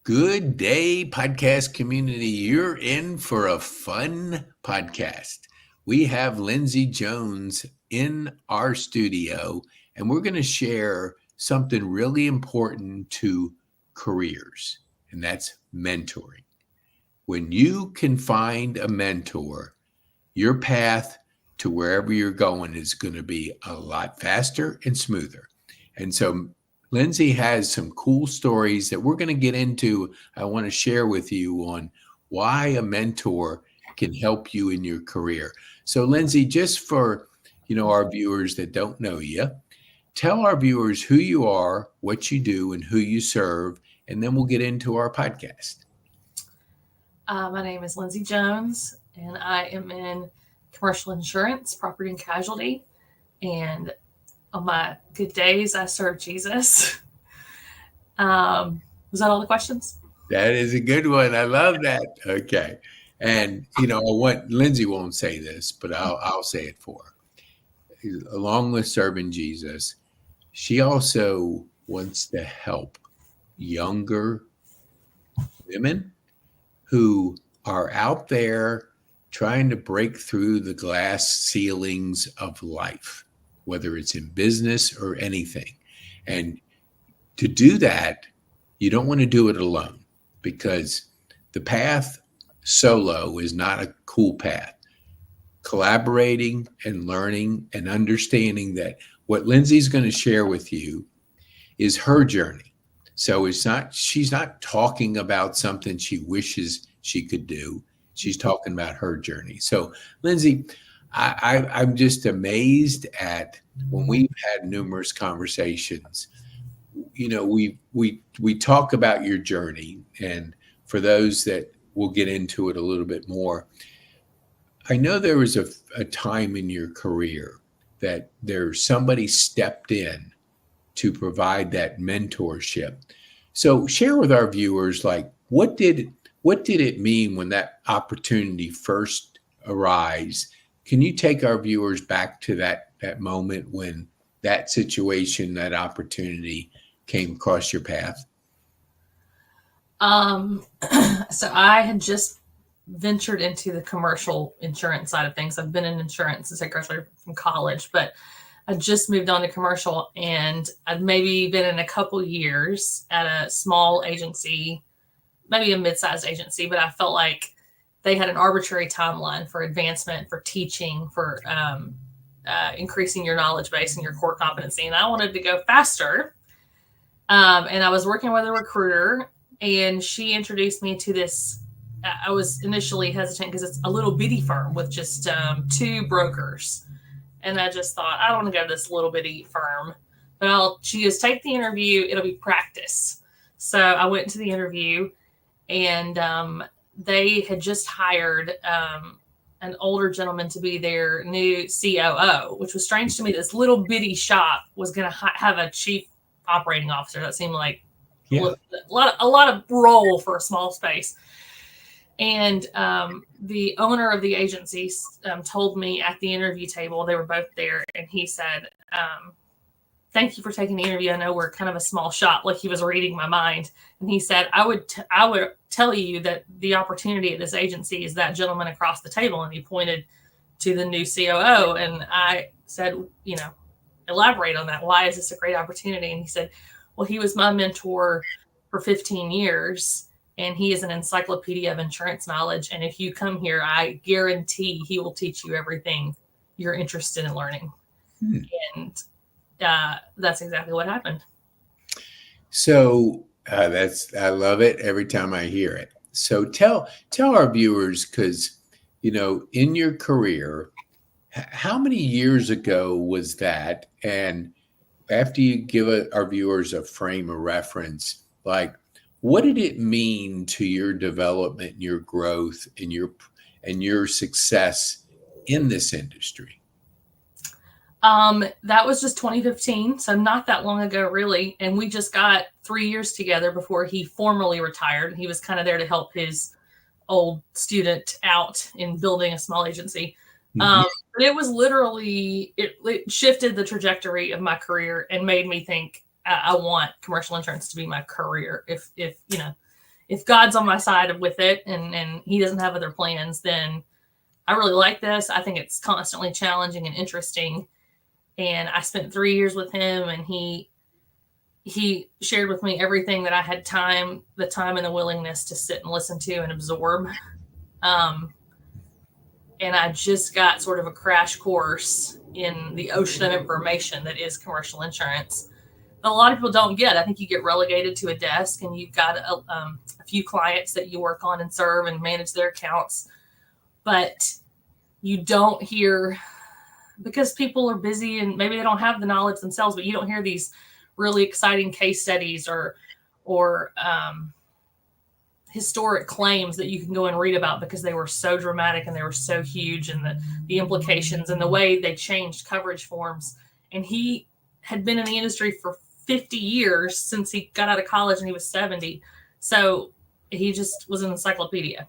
Good day, podcast community. You're in for a fun podcast. We have Lindsay Jones in our studio, and we're going to share something really important to careers, and that's mentoring. When you can find a mentor, your path to wherever you're going is going to be a lot faster and smoother. And so Lindsay has some cool stories that we're going to get into. I want to share with you on why a mentor can help you in your career. So Lindsay, just for our viewers that don't know you, tell our viewers who you are, what you do, and who you serve, and then we'll get into our podcast. My name is Lindsay Jones, and I am in commercial insurance, property and casualty. And on my good days, I serve Jesus. Was that all the questions? That is a good one. I love that. Okay. And I want Lindsay won't say this, but I'll say it for her. Along with serving Jesus, she also wants to help younger women who are out there trying to break through the glass ceilings of life, whether it's in business or anything. And to do that, you don't want to do it alone because the path solo is not a cool path. Collaborating and learning and understanding that what Lindsay's going to share with you is her journey. So she's not talking about something she wishes she could do. She's talking about her journey. So Lindsay, I'm just amazed at when we've had numerous conversations. We talk about your journey, and for those that will get into it a little bit more, I know there was a time in your career that somebody stepped in to provide that mentorship. So share with our viewers, like, what did it mean when that opportunity first arose? Can you take our viewers back to that moment when that situation, that opportunity came across your path? So I had just ventured into the commercial insurance side of things. I've been in insurance since I graduated from college, but I just moved on to commercial, and I'd maybe been in a couple years at a small agency, maybe a mid-sized agency, but I felt like they had an arbitrary timeline for advancement, for teaching, for increasing your knowledge base and your core competency. And I wanted to go faster. And I was working with a recruiter, and she introduced me to this. I was initially hesitant because it's a little bitty firm with just 2 brokers. And I just thought, I don't want to go to this little bitty firm. But she goes, take the interview. It'll be practice. So I went to the interview, and they had just hired an older gentleman to be their new COO, which was strange to me. This little bitty shop was going to have a chief operating officer. That seemed like a lot of role for a small space. And the owner of the agency told me at the interview table, they were both there, and he said, thank you for taking the interview. I know we're kind of a small shop, like he was reading my mind. And he said, I would tell you that the opportunity at this agency is that gentleman across the table. And he pointed to the new COO. And I said, elaborate on that. Why is this a great opportunity? And he said, well, he was my mentor for 15 years. And he is an encyclopedia of insurance knowledge. And if you come here, I guarantee he will teach you everything you're interested in learning. And that's exactly what happened. So I love it every time I hear it. So tell our viewers, because in your career, how many years ago was that? And after you give our viewers a frame of reference, like, what did it mean to your development, your growth, and your success in this industry? That was just 2015, so not that long ago, really. And we just got 3 years together before he formally retired. He was kind of there to help his old student out in building a small agency. But it was literally, it shifted the trajectory of my career and made me think, I want commercial insurance to be my career. If if God's on my side with it and he doesn't have other plans, then I really like this. I think it's constantly challenging and interesting. And I spent 3 years with him, and he shared with me everything that I had the time and the willingness to sit and listen to and absorb. And I just got sort of a crash course in the ocean of information that is commercial insurance. But a lot of people don't get. I think you get relegated to a desk, and you've got a few clients that you work on and serve and manage their accounts. But you don't hear, because people are busy and maybe they don't have the knowledge themselves, but you don't hear these really exciting case studies or historic claims that you can go and read about because they were so dramatic and they were so huge, and the implications and the way they changed coverage forms. And he had been in the industry for 50 years since he got out of college, and he was 70. So he just was an encyclopedia.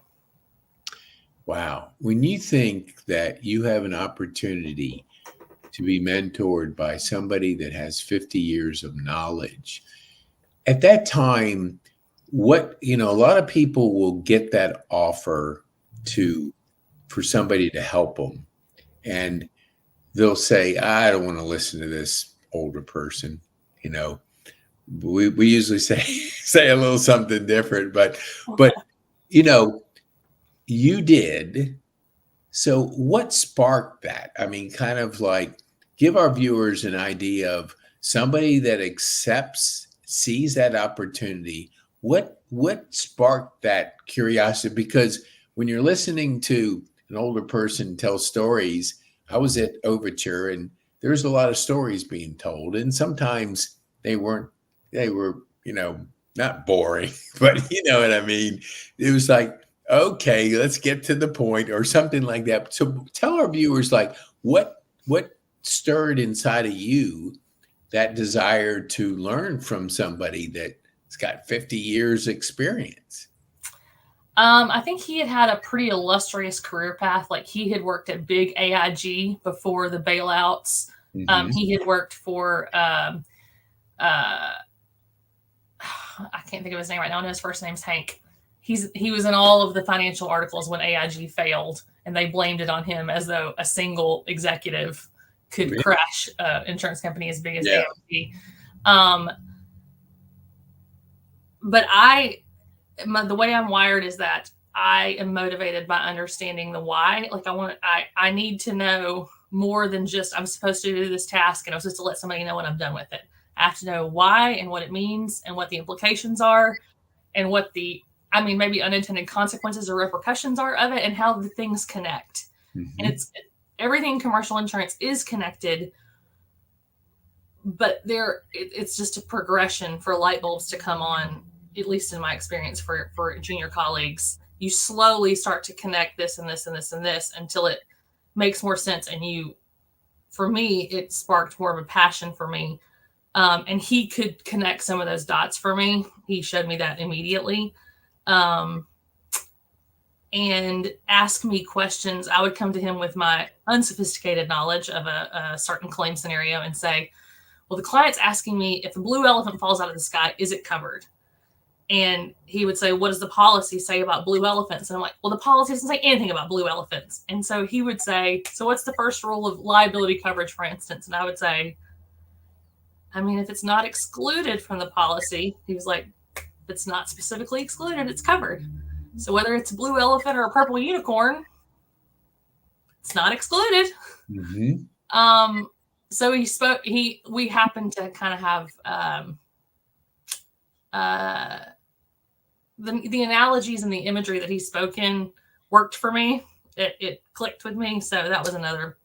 Wow. When you think that you have an opportunity to be mentored by somebody that has 50 years of knowledge, at that time, a lot of people will get that offer for somebody to help them. And they'll say, I don't want to listen to this older person. We usually say a little something different, but you did. So what sparked that? I mean, kind of like give our viewers an idea of somebody that sees that opportunity. What sparked that curiosity? Because when you're listening to an older person tell stories, I was at Overture, and there's a lot of stories being told, and sometimes they were, not boring, but you know what I mean? It was like, okay, let's get to the point or something like that. So tell our viewers, like, what stirred inside of you that desire to learn from somebody that's got 50 years experience? I think he had a pretty illustrious career path. Like, he had worked at big AIG before the bailouts. Mm-hmm. He had worked for, I can't think of his name right now. I know his first name's Hank. He was in all of the financial articles when AIG failed, and they blamed it on him as though a single executive could Really? crash an insurance company as big as Yeah. AIG. But the way I'm wired is that I am motivated by understanding the why. Like, I need to know more than just I'm supposed to do this task and I'm supposed to let somebody know when I'm done with it. I have to know why and what it means and what the implications are and what maybe unintended consequences or repercussions are of it, and how the things connect. Mm-hmm. And everything in commercial insurance is connected, but it's just a progression for light bulbs to come on, at least in my experience for junior colleagues. You slowly start to connect this and this and this and this until it makes more sense. And for me, it sparked more of a passion for me. And he could connect some of those dots for me. He showed me that immediately. And ask me questions. I would come to him with my unsophisticated knowledge of a certain claim scenario and say, well, the client's asking me, if a blue elephant falls out of the sky, is it covered? And he would say, what does the policy say about blue elephants? And I'm like, well, the policy doesn't say anything about blue elephants. And so he would say, so what's the first rule of liability coverage, for instance? And I would say, if it's not excluded from the policy, he was like, if it's not specifically excluded, it's covered. So whether it's a blue elephant or a purple unicorn, it's not excluded. Mm-hmm. So we happened to kind of have, the analogies and the imagery that he spoke in worked for me. It clicked with me. So that was another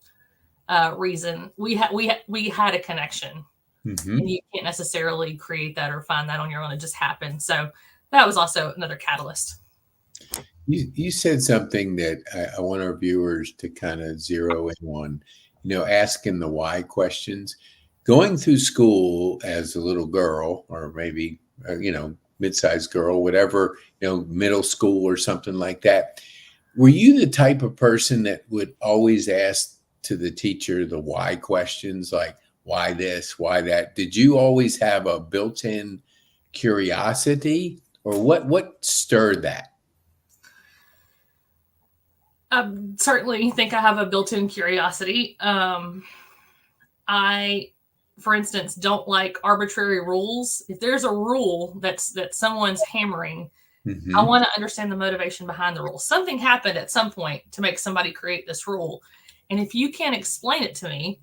reason we had a connection. Mm-hmm. And you can't necessarily create that or find that on your own. It just happened. So that was also another catalyst. You said something that I want our viewers to kind of zero in on, asking the why questions. Going through school as a little girl, or maybe, mid-sized girl, whatever, middle school or something like that. Were you the type of person that would always ask to the teacher the why questions, like why this, why that? Did you always have a built-in curiosity, or what stirred that? I certainly think I have a built-in curiosity. I, for instance, don't like arbitrary rules. If there's a rule that someone's hammering, I want to understand the motivation behind the rule. Something happened at some point to make somebody create this rule. And if you can't explain it to me,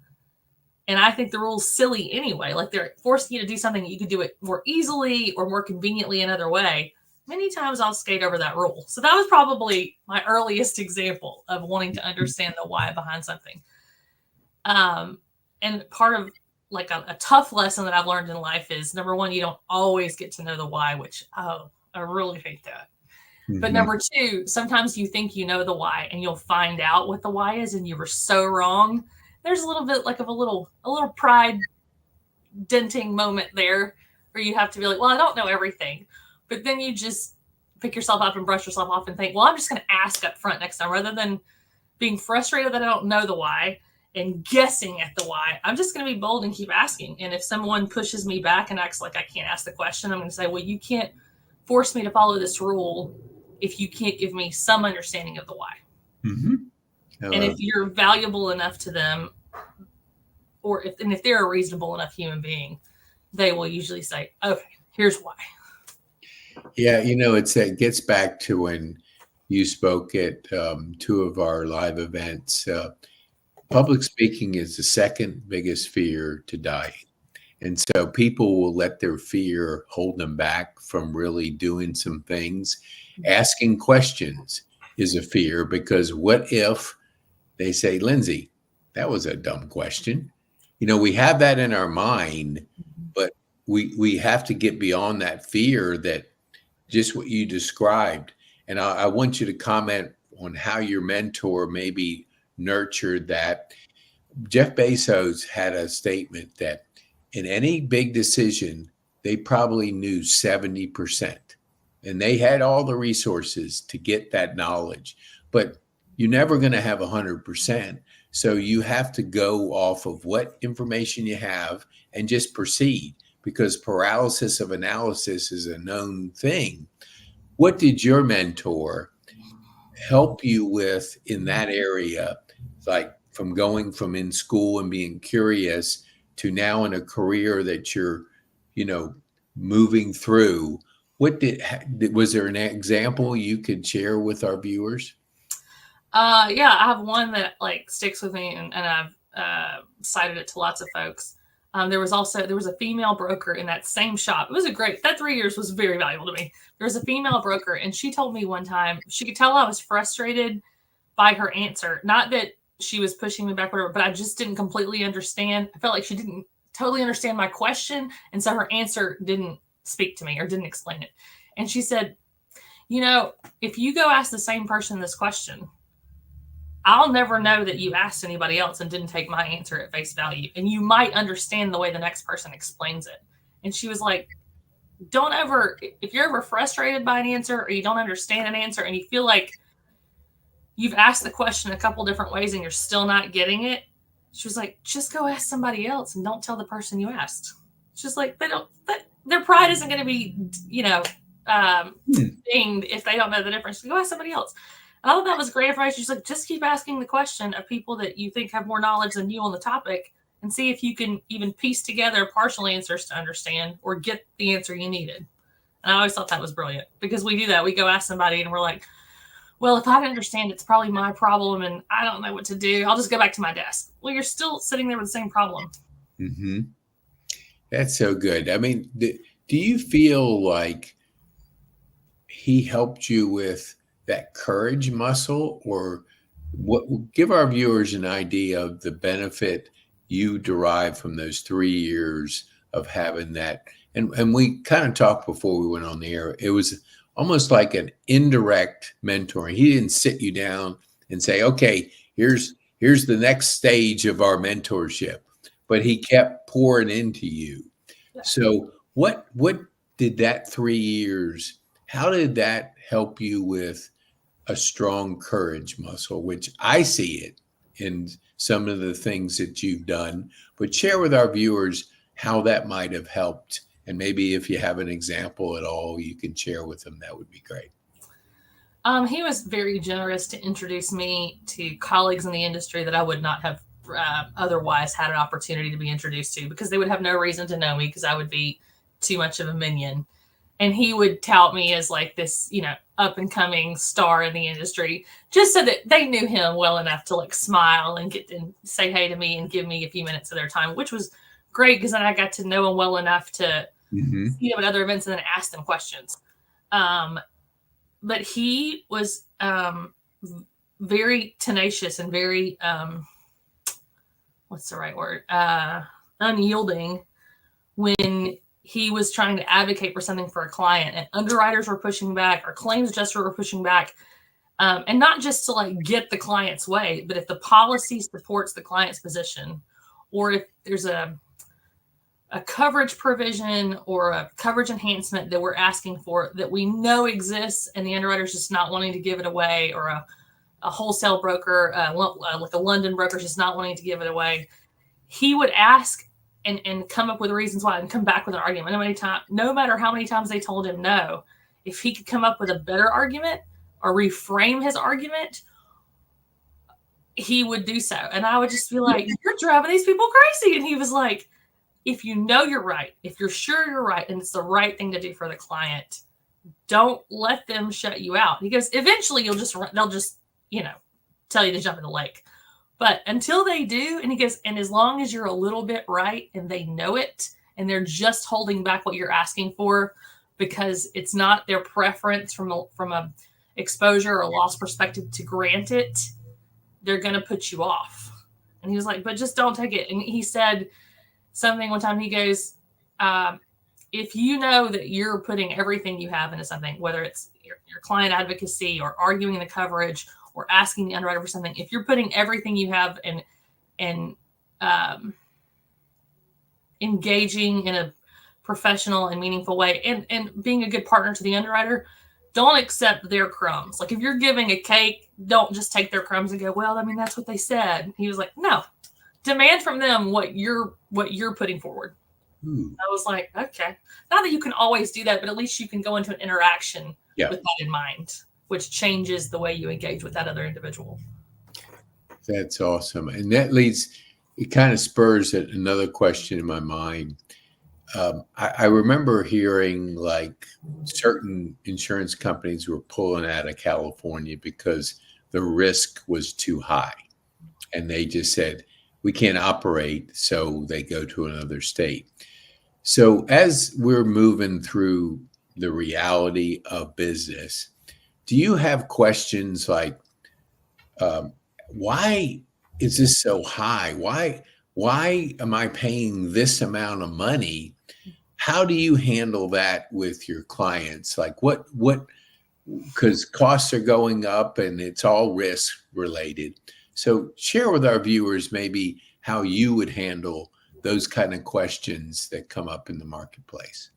and I think the rule's silly anyway, like they're forcing you to do something that you could do it more easily or more conveniently another way, many times I'll skate over that rule. So that was probably my earliest example of wanting to understand the why behind something. And part of like a tough lesson that I've learned in life is, number one, you don't always get to know the why, which, I really hate that. But number two, sometimes you think you know the why and you'll find out what the why is and you were so wrong. There's a little bit like of a little pride denting moment there where you have to be like, well, I don't know everything. But then you just pick yourself up and brush yourself off and think, well, I'm just going to ask up front next time, rather than being frustrated that I don't know the why and guessing at the why. I'm just going to be bold and keep asking. And if someone pushes me back and acts like I can't ask the question, I'm going to say, well, you can't force me to follow this rule if you can't give me some understanding of the why. And if you're valuable enough to them, or if they're a reasonable enough human being, they will usually say, okay, here's why. Yeah, it gets back to when you spoke at two of our live events. Public speaking is the second biggest fear to dying. And so people will let their fear hold them back from really doing some things. Asking questions is a fear, because what if they say, Lindsay, that was a dumb question? We have that in our mind, but we have to get beyond that fear, that just what you described. And I want you to comment on how your mentor maybe nurtured that. Jeff Bezos had a statement that in any big decision, they probably knew 70%, and they had all the resources to get that knowledge, but you're never going to have 100%. So you have to go off of what information you have and just proceed, because paralysis of analysis is a known thing. What did your mentor help you with in that area? Like from going from in school and being curious to now in a career that you're, moving through. Was there an example you could share with our viewers? Yeah, I have one that like sticks with me, and I've cited it to lots of folks. There was a female broker in that same shop. That 3 years was very valuable to me. There was a female broker, and she told me one time she could tell I was frustrated by her answer. Not that she was pushing me back, whatever, but I just didn't completely understand. I felt like she didn't totally understand my question, and so her answer didn't speak to me or didn't explain it. And she said, if you go ask the same person this question, I'll never know that you asked anybody else and didn't take my answer at face value. And you might understand the way the next person explains it. And she was like, if you're ever frustrated by an answer or you don't understand an answer and you feel like you've asked the question a couple different ways and you're still not getting it, she was like, just go ask somebody else and don't tell the person you asked. She's like, their pride isn't going to be, dinged if they don't know the difference. Go ask somebody else. I thought that was great advice. She's like, just keep asking the question of people that you think have more knowledge than you on the topic and see if you can even piece together partial answers to understand or get the answer you needed. And I always thought that was brilliant, because we do that. We go ask somebody and we're like, well, if I understand, it's probably my problem and I don't know what to do. I'll just go back to my desk. Well, you're still sitting there with the same problem. Mm-hmm. That's so good. I mean, do you feel like he helped you with that courage muscle, or give our viewers an idea of the benefit you derive from those 3 years of having that? And we kind of talked before we went on the air. It was almost like an indirect mentoring. He didn't sit you down and say, okay, here's the next stage of our mentorship, but he kept pouring into you. Yeah. So what did that 3 years, how did that help you with a strong courage muscle, which I see it in some of the things that you've done, but share with our viewers how that might have helped And maybe if you have an example at all you can share with them, that would be great. He was very generous to introduce me to colleagues in the industry that I would not have otherwise had an opportunity to be introduced to, because they would have no reason to know me because I would be too much of a minion. And he would tout me as like this, up and coming star in the industry, just so that they knew him well enough to like smile and get and say hey to me and give me a few minutes of their time, which was great because then I got to know him well enough to see him at other events and then ask them questions. But he was very tenacious and very, what's the right word? Unyielding when he was trying to advocate for something for a client, and underwriters were pushing back, or claims adjuster were pushing back. And not just to like get the client's way, but if the policy supports the client's position, or if there's a coverage provision or a coverage enhancement that we're asking for that we know exists and the underwriter's just not wanting to give it away, or a wholesale broker, like a London broker, just not wanting to give it away, he would ask and come up with reasons why and come back with an argument. No matter how many times they told him no, if he could come up with a better argument or reframe his argument, he would do so. And I would just be like, you're driving these people crazy. And he was like, if you know you're right, if you're sure you're right, and it's the right thing to do for the client, don't let them shut you out. He goes, eventually they'll just, tell you to jump in the lake. But until they do, and he goes, and as long as you're a little bit right and they know it, and they're just holding back what you're asking for because it's not their preference from a exposure or loss perspective to grant it, they're going to put you off. And he was like, but just don't take it. And he said something one time, he goes, if you know that you're putting everything you have into something, whether it's your client advocacy or arguing the coverage or asking the underwriter for something, if you're putting everything you have and engaging in a professional and meaningful way and being a good partner to the underwriter, don't accept their crumbs. Like if you're giving a cake, don't just take their crumbs and go, well, I mean, that's what they said. He was like, no, demand from them what you're putting forward. I was like, okay, not that you can always do that, but at least you can go into an interaction with that in mind, which changes the way you engage with that other individual. That's awesome. And that it kind of spurs another question in my mind. I remember hearing like certain insurance companies were pulling out of California because the risk was too high. And they just said, we can't operate, so they go to another state. So as we're moving through the reality of business, do you have questions like, why is this so high? Why am I paying this amount of money? How do you handle that with your clients? Like because costs are going up and it's all risk related. So share with our viewers maybe how you would handle those kind of questions that come up in the marketplace.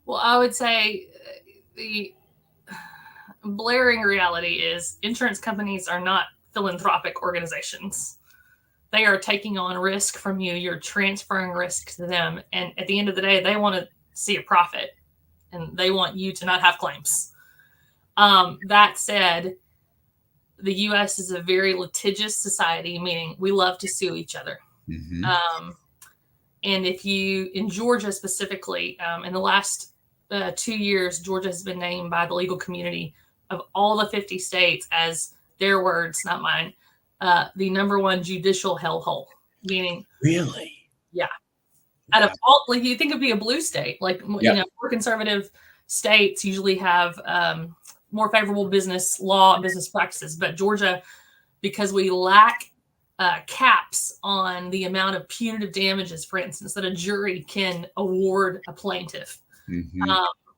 Well, I would say the blaring reality is insurance companies are not philanthropic organizations. They are taking on risk from you. You're transferring risk to them. And at the end of the day, they want to see a profit and they want you to not have claims. That said, the U.S. is a very litigious society, meaning we love to sue each other. Mm-hmm. And in Georgia specifically, in the last 2 years, Georgia has been named by the legal community of all the 50 states as, their words, not mine, the number one judicial hellhole. Meaning, really, yeah. Out of all, like you think it'd be a blue state, like more conservative states usually have more favorable business law and business practices, but Georgia, because we lack caps on the amount of punitive damages, for instance, that a jury can award a plaintiff. Mm-hmm.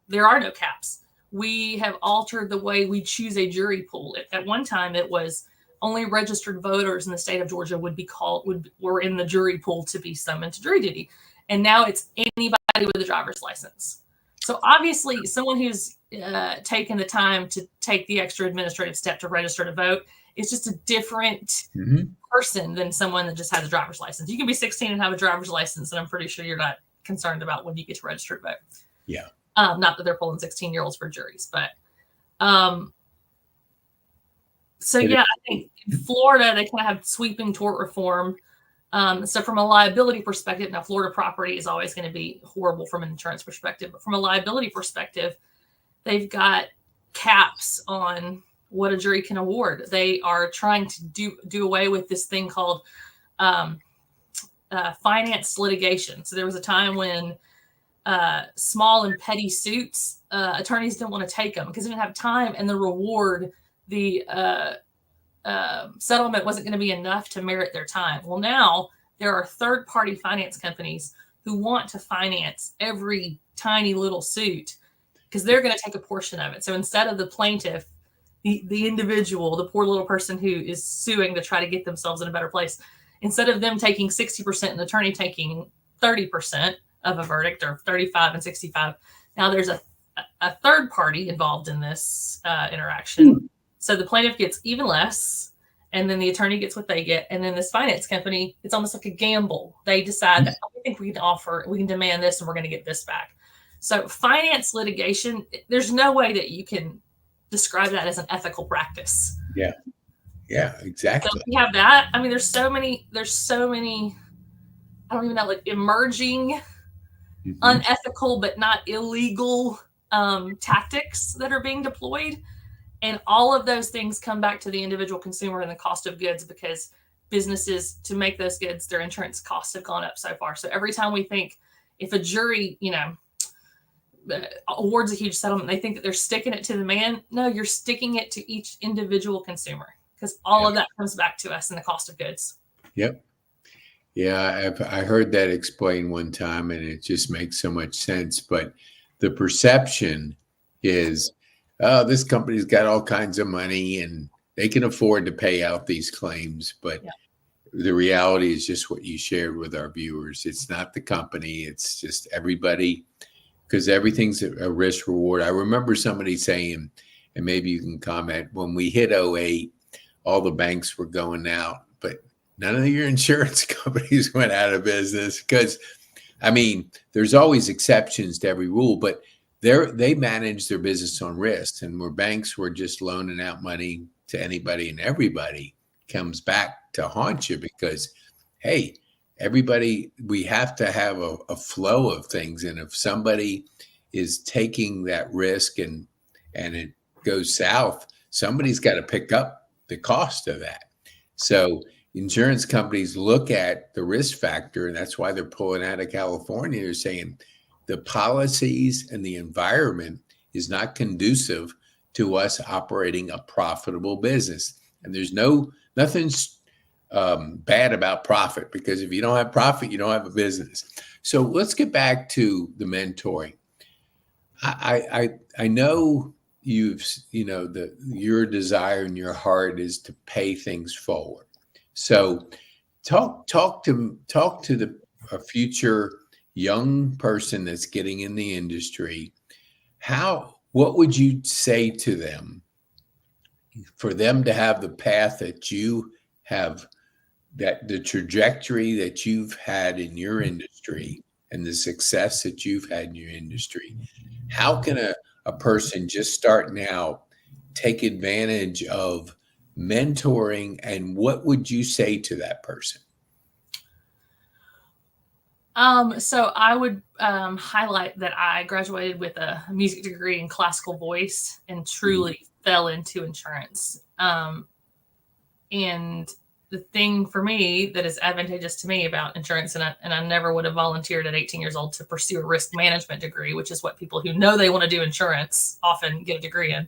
There are no caps. We have altered the way we choose a jury pool. At one time, it was only registered voters in the state of Georgia were in the jury pool to be summoned to jury duty. And now it's anybody with a driver's license. So obviously, someone who's taken the time to take the extra administrative step to register to vote is just a different person than someone that just has a driver's license. You can be 16 and have a driver's license, and I'm pretty sure you're not concerned about when you get to register to vote. Yeah. Not that they're pulling 16-year-olds for juries, but so yeah, I think in Florida they kind of have sweeping tort reform. So from a liability perspective, now Florida property is always going to be horrible from an insurance perspective, but from a liability perspective, they've got caps on what a jury can award. They are trying to do away with this thing called finance litigation. So there was a time when small and petty suits, attorneys didn't want to take them because they didn't have time, and the reward, the settlement wasn't going to be enough to merit their time. Well, now there are third-party finance companies who want to finance every tiny little suit because they're going to take a portion of it. So instead of the plaintiff, the individual, the poor little person who is suing to try to get themselves in a better place, instead of them taking 60% and the attorney taking 30% of a verdict, or 35 and 65, now there's a third party involved in this interaction. So the plaintiff gets even less, and then the attorney gets what they get. And then this finance company, it's almost like a gamble. They decide that we think we can demand this, and we're going to get this back. So finance litigation, there's no way that you can describe that as an ethical practice. Yeah. Yeah, exactly. So we have that. I mean, there's so many, I don't even know, like emerging unethical but not illegal tactics that are being deployed. And all of those things come back to the individual consumer and the cost of goods, because businesses, to make those goods, their insurance costs have gone up so far. So every time we think, if a jury, awards a huge settlement, they think that they're sticking it to the man. No, you're sticking it to each individual consumer, because all of that comes back to us in the cost of goods. Yep. Yeah, I heard that explained one time, and it just makes so much sense. But the perception is, oh, this company's got all kinds of money and they can afford to pay out these claims. But the reality is just what you shared with our viewers. It's not the company. It's just everybody, because everything's a risk reward. I remember somebody saying, and maybe you can comment, when we hit 2008, all the banks were going out, but none of your insurance companies went out of business, because, I mean, there's always exceptions to every rule, but they manage their business on risk. And where banks were just loaning out money to anybody and everybody, comes back to haunt you, because, hey, everybody, we have to have a flow of things. And if somebody is taking that risk and it goes south, somebody's got to pick up the cost of that. So insurance companies look at the risk factor, and that's why they're pulling out of California. They're saying the policies and the environment is not conducive to us operating a profitable business. And there's nothing's bad about profit, because if you don't have profit, you don't have a business. So let's get back to the mentoring. I know your desire in your heart is to pay things forward. So talk to a future young person that's getting in the industry. What would you say to them for them to have the path that you have, that the trajectory that you've had in your industry and the success that you've had in your industry? How can a person just starting out take advantage of mentoring, and what would you say to that person? So I would highlight that I graduated with a music degree in classical voice and truly fell into insurance. And the thing for me that is advantageous to me about insurance, and I never would have volunteered at 18 years old to pursue a risk management degree, which is what people who know they want to do insurance often get a degree in.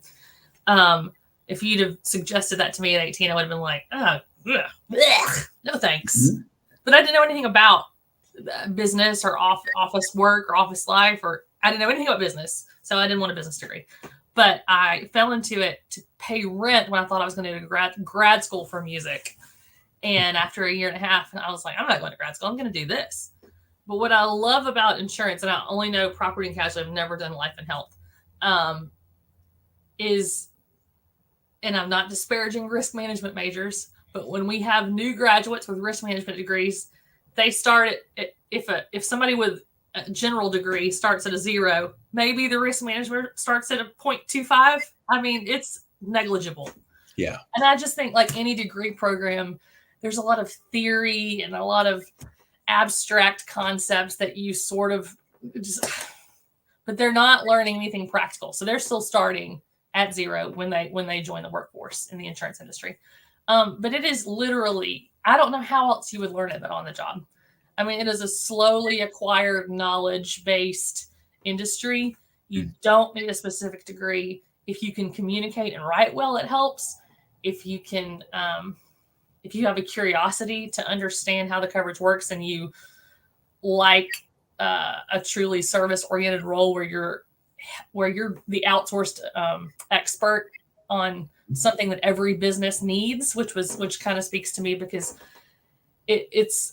If you'd have suggested that to me at 18, I would have been like, oh, bleh, no thanks. Mm-hmm. But I didn't know anything about business or office work or office life, or I didn't know anything about business. So I didn't want a business degree. But I fell into it to pay rent when I thought I was going to do grad school for music. And after a year and a half, I was like, I'm not going to grad school. I'm going to do this. But what I love about insurance, and I only know property and casualty, I've never done life and health, is, and I'm not disparaging risk management majors, but when we have new graduates with risk management degrees, they start at if somebody with general degree starts at a 0. Maybe the risk management starts at a 0.25. I mean, it's negligible. Yeah. And I just think, like any degree program, there's a lot of theory and a lot of abstract concepts that you sort of just, but they're not learning anything practical. So they're still starting at 0 when they join the workforce in the insurance industry. But it is literally, I don't know how else you would learn it but on the job. I mean, it is a slowly acquired knowledge-based industry. You don't need a specific degree. If you can communicate and write well, it helps. If you can, if you have a curiosity to understand how the coverage works, and you like a truly service-oriented role where you're the outsourced expert on something that every business needs, which kind of speaks to me, because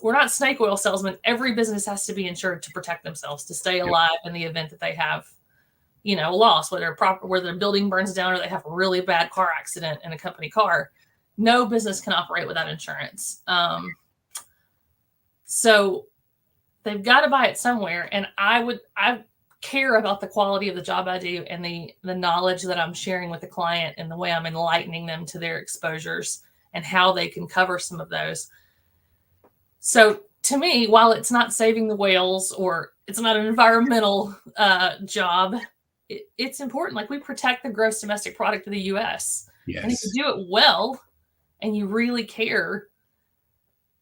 we're not snake oil salesmen. Every business has to be insured to protect themselves, to stay alive in the event that they have, a loss, whether their building burns down or they have a really bad car accident in a company car. No business can operate without insurance. So they've got to buy it somewhere. And I care about the quality of the job I do and the knowledge that I'm sharing with the client and the way I'm enlightening them to their exposures and how they can cover some of those. So to me, while it's not saving the whales or it's not an environmental job, it's important. Like, we protect the gross domestic product of the U.S. Yes. And if you do it well and you really care,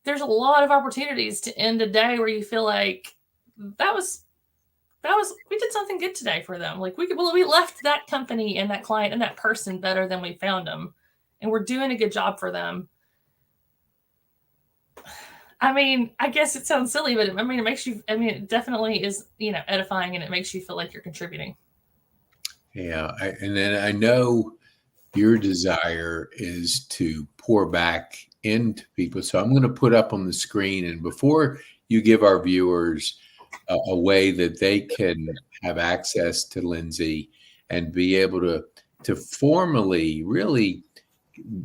there's a lot of opportunities to end a day where you feel like we did something good today for them. Like, we left that company and that client and that person better than we found them, and we're doing a good job for them. I mean, I guess it sounds silly, but it definitely is, edifying, and it makes you feel like you're contributing. Yeah. And then I know your desire is to pour back into people. So I'm going to put up on the screen, and before you give our viewers a way that they can have access to Lindsay and be able to formally, really,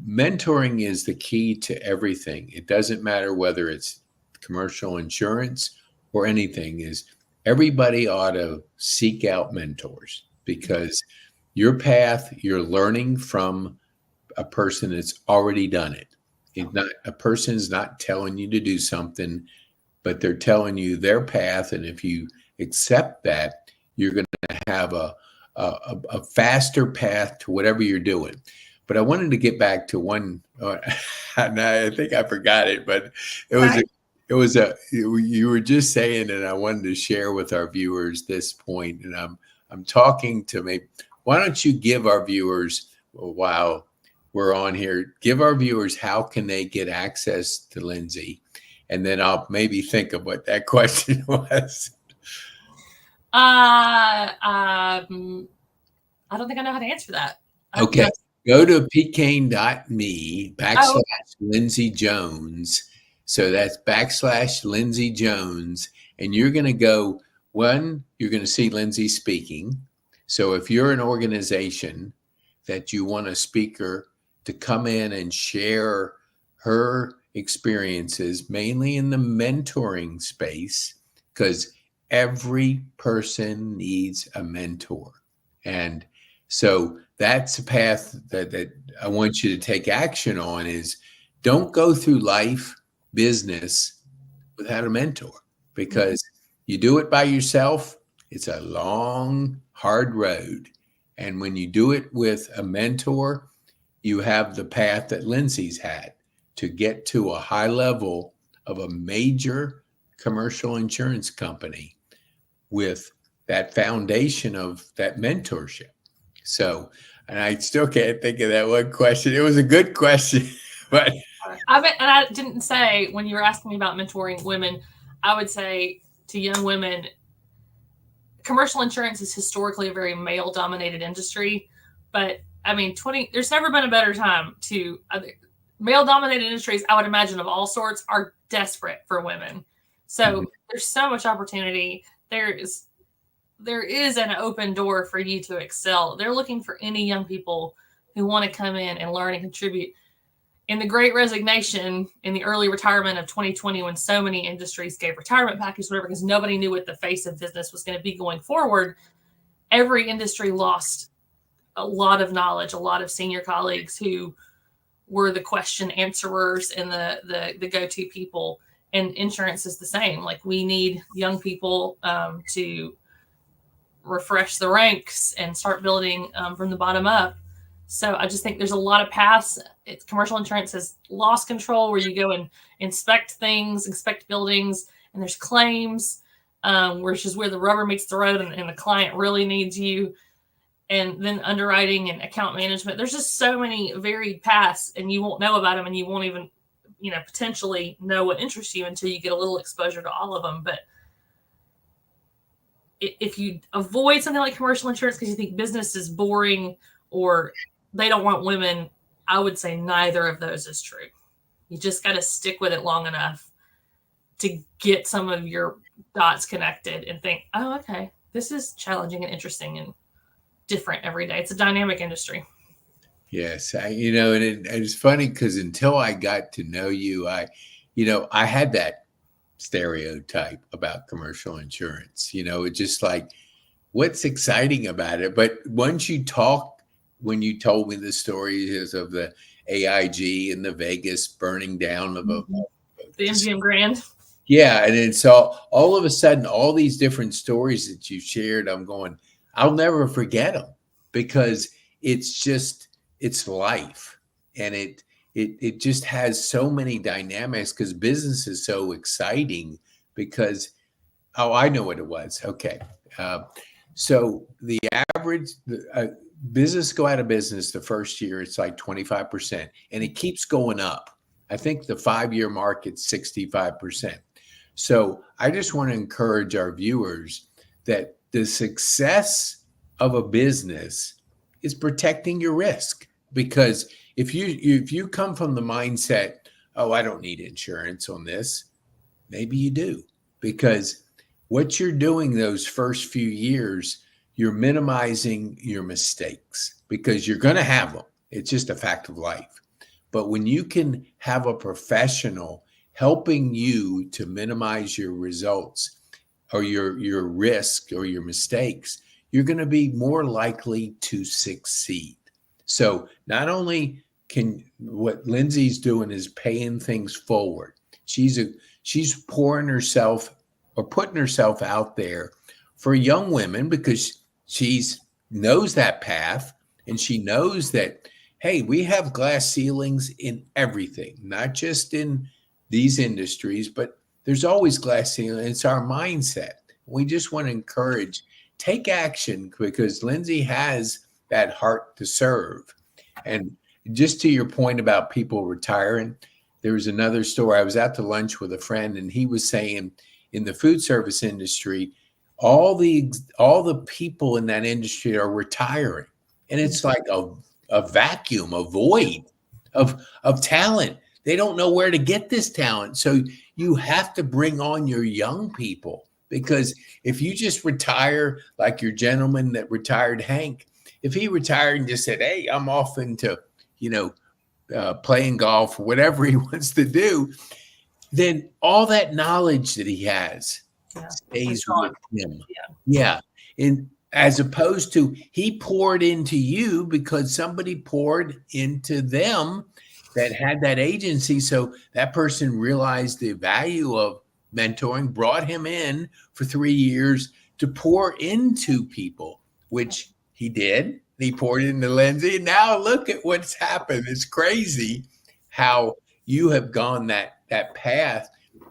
mentoring is the key to everything. It doesn't matter whether it's commercial insurance or anything. Is everybody ought to seek out mentors, because your path, you're learning from a person that's already done it. It's not, a person's not telling you to do something, but they're telling you their path. And if you accept that, you're going to have a faster path to whatever you're doing. But I wanted to get back to one. And I think I forgot it, but you were just saying, and I wanted to share with our viewers this point. And I'm talking to me. Why don't you give our viewers, while we're on here, give our viewers how can they get access to Lindsay, and then I'll maybe think of what that question was. I don't think I know how to answer that. Okay. Go to pcane.me / Lindsay Jones. So that's / Lindsay Jones. And you're going to go, you're going to see Lindsay speaking. So if you're an organization that you want a speaker to come in and share her experiences, mainly in the mentoring space, because every person needs a mentor. And so that's a path that I want you to take action on, is don't go through life business without a mentor, because you do it by yourself. It's a long, hard road. And when you do it with a mentor, you have the path that Lindsay's had to get to a high level of a major commercial insurance company with that foundation of that mentorship. So, and I still can't think of that one question. It was a good question, but I didn't say, when you were asking me about mentoring women, I would say to young women, commercial insurance is historically a very male-dominated industry, but I mean, there's never been a better time to male-dominated industries, I would imagine, of all sorts, are desperate for women. So there's so much opportunity. There is an open door for you to excel. They're looking for any young people who want to come in and learn and contribute. in the Great Resignation, in the early retirement of 2020, when so many industries gave retirement packages, whatever, because nobody knew what the face of business was going to be going forward, every industry lost a lot of knowledge, a lot of senior colleagues who were the question answerers and the go-to people. And insurance is the same. Like, we need young people to refresh the ranks and start building from the bottom up. So I just think there's a lot of paths. Commercial insurance has lost control, where you go and inspect things, inspect buildings, and there's claims, which is where the rubber meets the road, and the client really needs you. And then underwriting and account management. There's just so many varied paths, and you won't know about them, and you won't even, potentially know what interests you until you get a little exposure to all of them. But if you avoid something like commercial insurance because you think business is boring or they don't want women, I would say neither of those is true. You just got to stick with it long enough to get some of your dots connected and think, oh, okay, this is challenging and interesting and different every day. It's a dynamic industry. Yes. And it's funny because until I got to know you, I had that stereotype about commercial insurance. It's just like, what's exciting about it? But once you talk, when you told me the stories of the AIG and the Vegas burning down of the MGM Grand. Yeah. And then so all of a sudden, all these different stories that you shared, I'm going, I'll never forget them, because it's life. And it just has so many dynamics, because business is so exciting. Because, I know what it was. Okay. So the average business go out of business the first year, it's like 25%, and it keeps going up. I think the 5-year market's 65%. So I just want to encourage our viewers that the success of a business is protecting your risk. Because if you come from the mindset, oh, I don't need insurance on this, maybe you do. Because what you're doing those first few years, you're minimizing your mistakes, because you're going to have them. It's just a fact of life. But when you can have a professional helping you to minimize your results or your risk or your mistakes, you're going to be more likely to succeed. So not only can what Lindsay's doing is paying things forward. She's pouring herself or putting herself out there for young women, because she knows that path, and she knows that, hey, we have glass ceilings in everything, not just in these industries, but there's always glass ceiling. It's our mindset. We just want to encourage, take action, because Lindsay has that heart to serve. And just to your point about people retiring, there was another story. I was out to lunch with a friend, and he was saying in the food service industry, all the people in that industry are retiring. And it's like a vacuum, a void of talent. They don't know where to get this talent. So you have to bring on your young people, because if you just retire like your gentleman that retired, Hank, if he retired and just said, hey, I'm off into, playing golf or whatever he wants to do, then all that knowledge that he has stays with him. Yeah. And as opposed to, he poured into you because somebody poured into them that had that agency. So that person realized the value of mentoring, brought him in for 3 years to pour into people, which he did. He poured into Lindsay. Now look at what's happened. It's crazy how you have gone that path.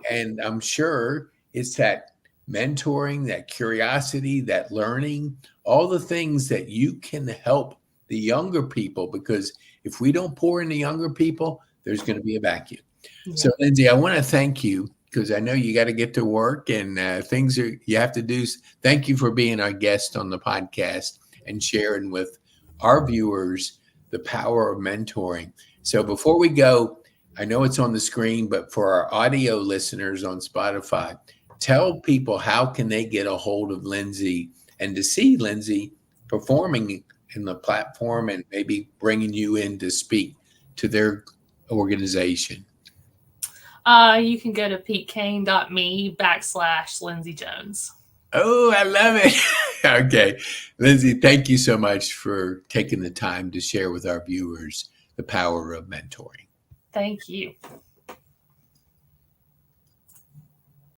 And I'm sure it's that mentoring, that curiosity, that learning, all the things that you can help the younger people, because if we don't pour into younger people, there's going to be a vacuum. Yeah. So Lindsay, I want to thank you, because I know you got to get to work and things you have to do. Thank you for being our guest on the podcast and sharing with our viewers the power of mentoring. So before we go, I know it's on the screen, but for our audio listeners on Spotify, tell people how can they get a hold of Lindsay and to see Lindsay performing in the platform and maybe bringing you in to speak to their organization? You can go to petekane.me/Lindsay Jones. Oh, I love it. Okay. Lindsay, thank you so much for taking the time to share with our viewers the power of mentoring. Thank you.